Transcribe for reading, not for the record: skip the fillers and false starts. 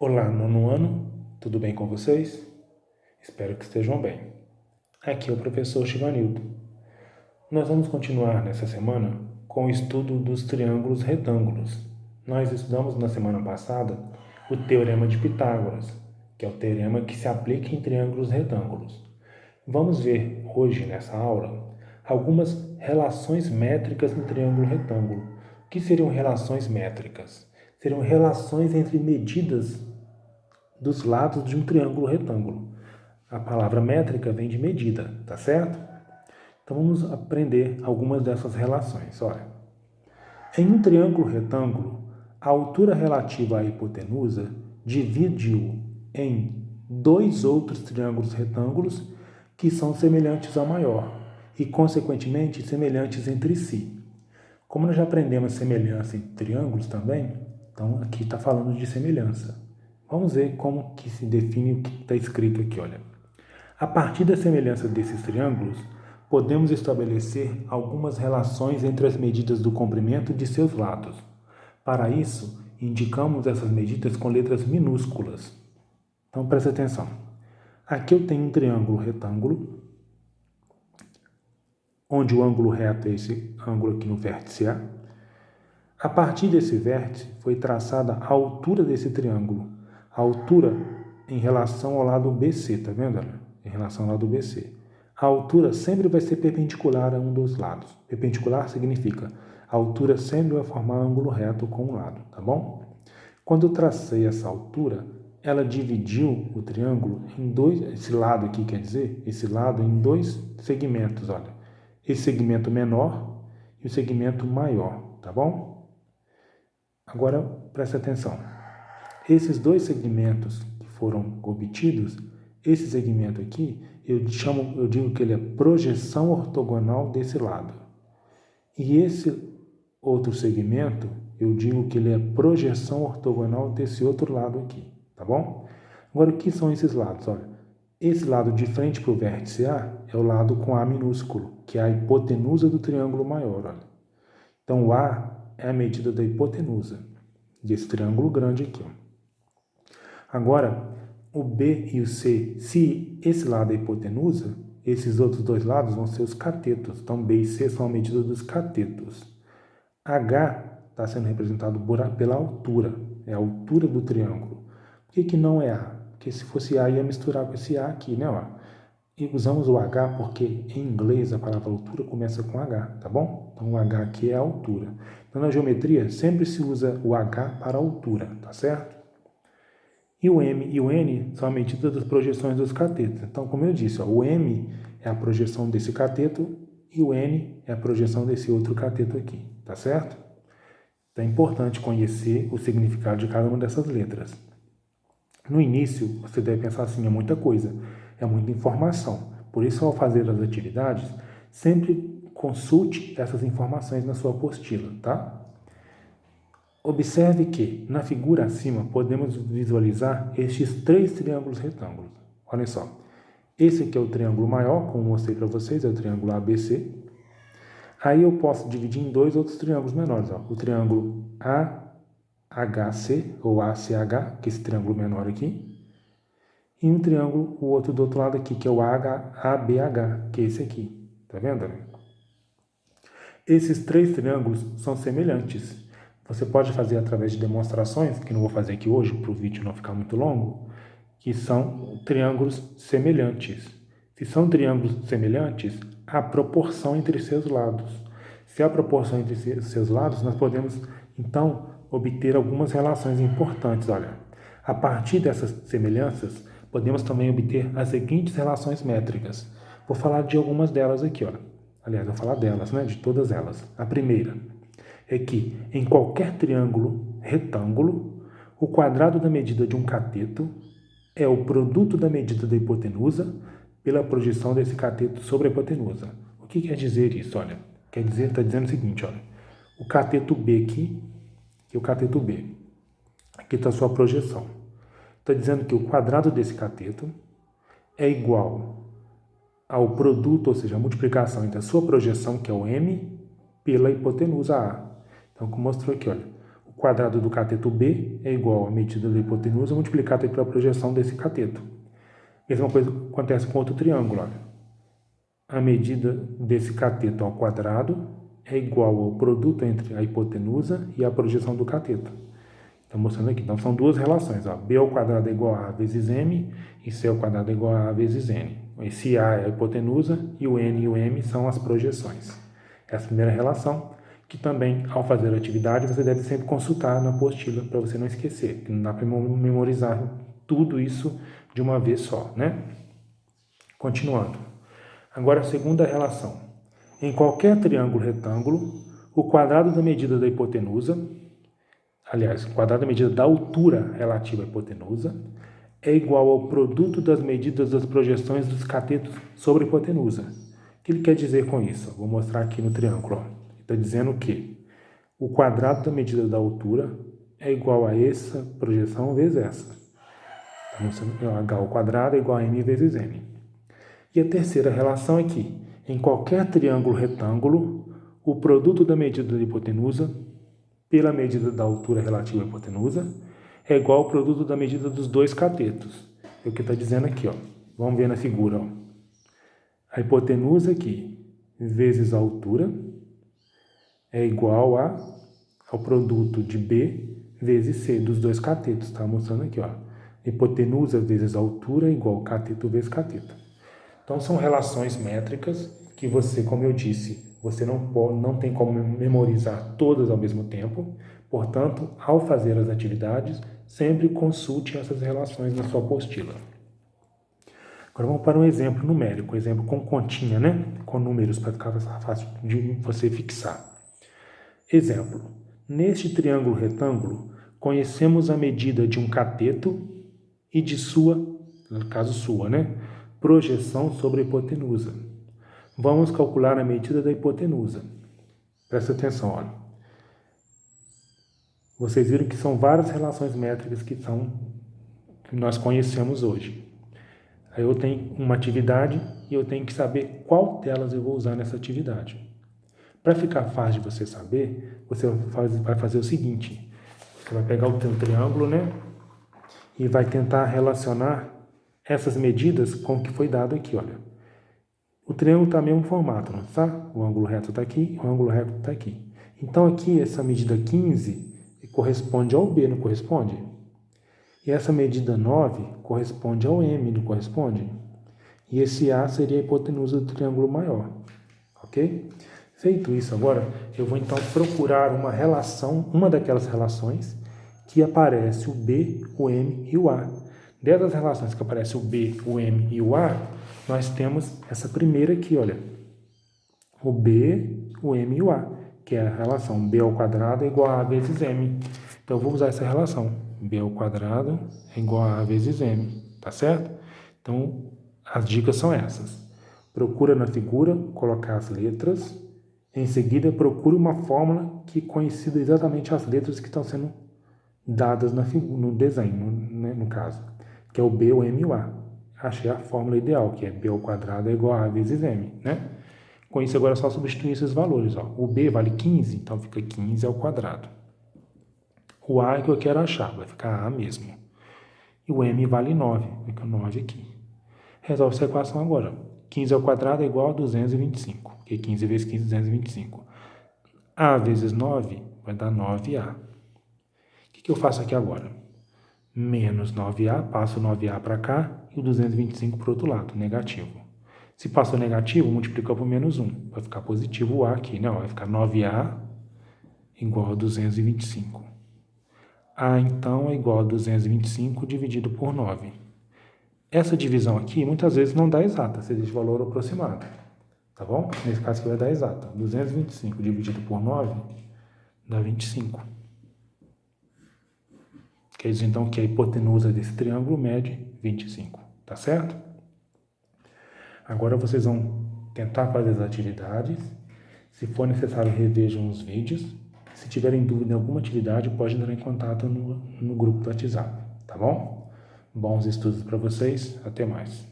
Olá, nono ano, tudo bem com vocês? Espero que estejam bem. Aqui é o professor Chivanildo. Nós vamos continuar nessa semana com o estudo dos triângulos retângulos. Nós estudamos na semana passada o Teorema de Pitágoras, que é o teorema que se aplica em triângulos retângulos. Vamos ver hoje, nessa aula, algumas relações métricas no triângulo retângulo. O que seriam relações métricas? Seriam relações entre medidas dos lados de um triângulo retângulo. A palavra métrica vem de medida, tá certo? Então vamos aprender algumas dessas relações. Olha, em um triângulo retângulo, a altura relativa à hipotenusa divide-o em dois outros triângulos retângulos que são semelhantes ao maior e, consequentemente, semelhantes entre si. Como nós já aprendemos semelhança em triângulos também, então aqui está falando de semelhança. Vamos ver como que se define o que está escrito aqui, olha. A partir da semelhança desses triângulos, podemos estabelecer algumas relações entre as medidas do comprimento de seus lados. Para isso, indicamos essas medidas com letras minúsculas. Então, presta atenção. Aqui eu tenho um triângulo retângulo, onde o ângulo reto é esse ângulo aqui no vértice A. A partir desse vértice, foi traçada a altura desse triângulo. A altura em relação ao lado BC, tá vendo? Em relação ao lado BC. A altura sempre vai ser perpendicular a um dos lados. Perpendicular significa a altura sempre vai formar ângulo reto com um lado, tá bom? Quando eu tracei essa altura, ela dividiu o triângulo em dois, esse lado aqui quer dizer, esse lado em dois segmentos, olha. Esse segmento menor e o segmento maior, tá bom? Agora, presta atenção. Esses dois segmentos que foram obtidos, esse segmento aqui, eu digo que ele é projeção ortogonal desse lado. E esse outro segmento, eu digo que ele é projeção ortogonal desse outro lado aqui, tá bom? Agora, o que são esses lados? Olha, esse lado de frente para o vértice A é o lado com A minúsculo, que é a hipotenusa do triângulo maior, olha. Então, o A é a medida da hipotenusa desse triângulo grande aqui, ó. Agora, o B e o C, se esse lado é hipotenusa, esses outros dois lados vão ser os catetos. Então, B e C são a medida dos catetos. H está sendo representado pela altura, é a altura do triângulo. Por que não é A? Porque se fosse A, ia misturar com esse A aqui, né? Ó. E usamos o H porque em inglês a palavra altura começa com H, tá bom? Então, o H aqui é a altura. Então, na geometria, sempre se usa o H para a altura, tá certo? E o M e o N são a medida das projeções dos catetos. Então, como eu disse, ó, o M é a projeção desse cateto e o N é a projeção desse outro cateto aqui, tá certo? Então, é importante conhecer o significado de cada uma dessas letras. No início, você deve pensar assim, é muita coisa, é muita informação. Por isso, ao fazer as atividades, sempre consulte essas informações na sua apostila, tá? Observe que, na figura acima, podemos visualizar estes três triângulos retângulos. Olha só. Esse aqui é o triângulo maior, como mostrei para vocês, é o triângulo ABC. Aí eu posso dividir em dois outros triângulos menores. Ó. O triângulo AHC, ou ACH, que é esse triângulo menor aqui. E um triângulo, o outro do outro lado aqui, que é o ABH, que é esse aqui. Tá vendo? Esses três triângulos são semelhantes. Você pode fazer através de demonstrações, que não vou fazer aqui hoje, para o vídeo não ficar muito longo, que são triângulos semelhantes. Se são triângulos semelhantes, há proporção entre seus lados. Se há proporção entre seus lados, nós podemos, então, obter algumas relações importantes. Olha, a partir dessas semelhanças, podemos também obter as seguintes relações métricas. Vou falar de algumas delas aqui, olha. Aliás, vou falar delas, né? De todas elas. A primeira é que, em qualquer triângulo retângulo, o quadrado da medida de um cateto é o produto da medida da hipotenusa pela projeção desse cateto sobre a hipotenusa. O que quer dizer isso? Olha, está dizendo o seguinte, olha, o cateto B aqui, que é o cateto B, aqui está a sua projeção. Está dizendo que o quadrado desse cateto é igual ao produto, ou seja, a multiplicação entre a sua projeção, que é o M, pela hipotenusa A. Então, como mostrou aqui, olha, quadrado do cateto B é igual à medida da hipotenusa multiplicada pela projeção desse cateto. Mesma coisa acontece com outro triângulo. Olha. A medida desse cateto ao quadrado é igual ao produto entre a hipotenusa e a projeção do cateto. Estou mostrando aqui. Então, são duas relações. Ó. B ao quadrado é igual a A vezes M e C ao quadrado é igual a A vezes N. Esse A é a hipotenusa e o N e o M são as projeções. Essa é a primeira relação, que também, ao fazer a atividade, você deve sempre consultar na apostila para você não esquecer, que não dá para memorizar tudo isso de uma vez só, né? Continuando. Agora, a segunda relação. Em qualquer triângulo retângulo, o quadrado da medida da hipotenusa, aliás, o quadrado da medida da altura relativa à hipotenusa, é igual ao produto das medidas das projeções dos catetos sobre a hipotenusa. O que ele quer dizer com isso? Vou mostrar aqui no triângulo. Ele está dizendo que o quadrado da medida da altura é igual a essa projeção vezes essa. Então, H ao quadrado é igual a M vezes N. E a terceira relação é que, em qualquer triângulo retângulo, o produto da medida da hipotenusa pela medida da altura relativa à hipotenusa é igual ao produto da medida dos dois catetos. É o que está dizendo aqui. Ó. Vamos ver na figura. Ó. A hipotenusa aqui vezes a altura é igual ao produto de B vezes C dos dois catetos. Está mostrando aqui. Ó. Hipotenusa vezes a altura é igual ao cateto vezes cateto. Então, são relações métricas que você, como eu disse, você não tem como memorizar todas ao mesmo tempo. Portanto, ao fazer as atividades, sempre consulte essas relações na sua apostila. Agora vamos para um exemplo numérico, exemplo com continha, né? Com números para ficar fácil de você fixar. Exemplo, neste triângulo retângulo, conhecemos a medida de um cateto e de sua, no caso sua, né? Projeção sobre a hipotenusa. Vamos calcular a medida da hipotenusa. Presta atenção, olha. Vocês viram que são várias relações métricas que nós conhecemos hoje. Aí eu tenho uma atividade e eu tenho que saber qual delas eu vou usar nessa atividade. Para ficar fácil de você saber, você vai fazer o seguinte. Você vai pegar o seu triângulo, né? E vai tentar relacionar essas medidas com o que foi dado aqui, olha. O triângulo está no mesmo formato, não está? O ângulo reto está aqui, o ângulo reto está aqui. Então, aqui, essa medida 15 corresponde ao B, não corresponde? E essa medida 9 corresponde ao M, não corresponde? E esse A seria a hipotenusa do triângulo maior, ok? Feito isso agora, eu vou então procurar uma relação, uma daquelas relações que aparece o B, o M e o A. Dessas relações que aparece o B, o M e o A, nós temos essa primeira aqui, olha. O B, o M e o A, que é a relação B ao quadrado é igual a A vezes M. Então, eu vou usar essa relação. B ao quadrado é igual a A vezes M, tá certo? Então, as dicas são essas. Procura na figura colocar as letras. Em seguida, procure uma fórmula que coincida exatamente as letras que estão sendo dadas no desenho, né, no caso, que é o B, o M e o A. Achei a fórmula ideal, que é B ao quadrado é igual a A vezes M, né? Com isso, agora é só substituir esses valores. Ó. O B vale 15, então fica 15 ao quadrado. O A é que eu quero achar, vai ficar A mesmo. E o M vale 9, fica 9 aqui. Resolve essa equação agora. 15 ao quadrado é igual a 225, porque 15 vezes 15 é 225. A vezes 9 vai dar 9A. O que eu faço aqui agora? Menos 9A, passo 9A para cá e o 225 para o outro lado, negativo. Se passou negativo, multiplica por menos 1. Vai ficar positivo o A aqui, né? Vai ficar 9A igual a 225. A, então, é igual a 225 dividido por 9. Essa divisão aqui, muitas vezes, não dá exata, se existe valor aproximado. Tá bom? Nesse caso aqui vai dar exata. 225 dividido por 9 dá 25. Quer dizer, então, que a hipotenusa desse triângulo mede 25. Tá certo? Agora vocês vão tentar fazer as atividades. Se for necessário, revejam os vídeos. Se tiverem dúvida em alguma atividade, pode entrar em contato no grupo do WhatsApp, tá bom? Bons estudos para vocês. Até mais.